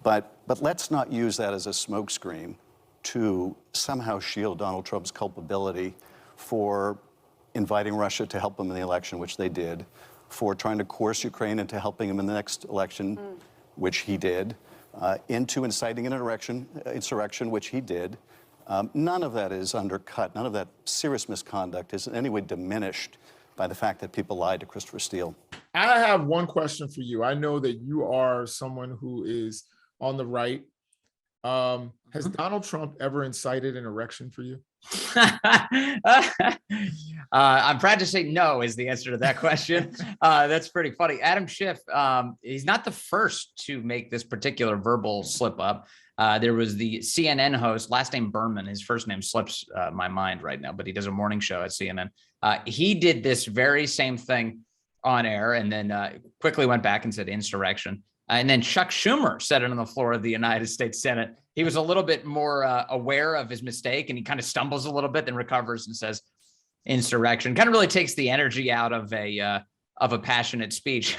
But let's not use that as a smokescreen to somehow shield Donald Trump's culpability for inviting Russia to help him in the election, which they did, for trying to coerce Ukraine into helping him in the next election, which he did, into inciting an insurrection, which he did. None of that is undercut. None of that serious misconduct is in any way diminished by the fact that people lied to Christopher Steele. I have one question for you. I know that you are someone who is on the right. Has Donald Trump ever incited an erection for you? I'm proud to say no is the answer to that question. That's pretty funny. Adam Schiff, he's not the first to make this particular verbal slip up. There was the CNN host, last name Berman. His first name slips my mind right now, but he does a morning show at CNN. He did this very same thing on air and then quickly went back and said insurrection. And then Chuck Schumer said it on the floor of the United States Senate. He was a little bit more aware of his mistake, and he kind of stumbles a little bit, then recovers and says insurrection. Kind of really takes the energy out of a passionate speech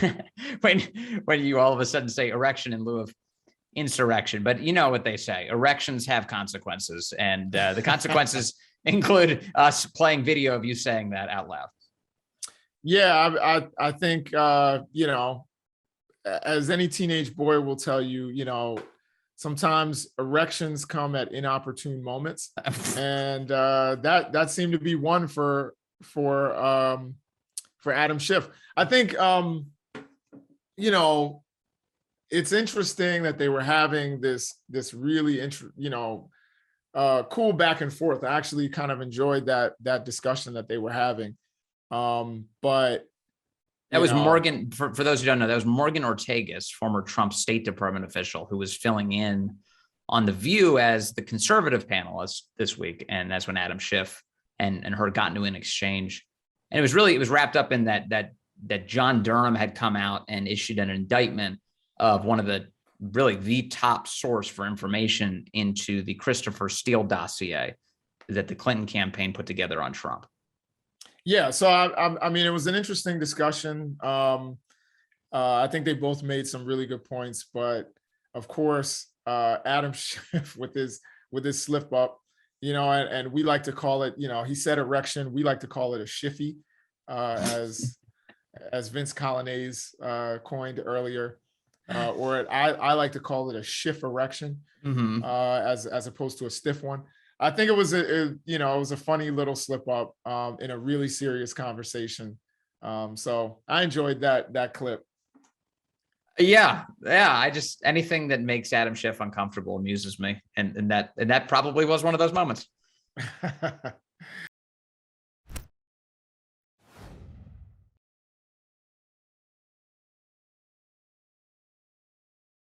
when you all of a sudden say erection in lieu of insurrection. But you know what they say, erections have consequences, and the consequences include us playing video of you saying that out loud. Yeah, I think, you know, as any teenage boy will tell you, you know, sometimes erections come at inopportune moments, and that seemed to be one for Adam Schiff. I think, you know, it's interesting that they were having this really cool back and forth. I actually kind of enjoyed that discussion that they were having, but. That was Morgan, for those who don't know, that was Morgan Ortagus, former Trump State Department official, who was filling in on The View as the conservative panelist this week. And that's when Adam Schiff and her got into an exchange. And it was wrapped up in that John Durham had come out and issued an indictment of one of the top source for information into the Christopher Steele dossier that the Clinton campaign put together on Trump. Yeah, so I mean, it was an interesting discussion. I think they both made some really good points, but of course, Adam Schiff with his slip up, you know, and we like to call it, you know, he said erection, we like to call it a shiffy, as Vince Coglianese coined earlier, or I like to call it a Schiff erection, as opposed to a stiff one. I think it was a funny little slip up in a really serious conversation. So I enjoyed that clip. Yeah. Anything that makes Adam Schiff uncomfortable amuses me, and that probably was one of those moments.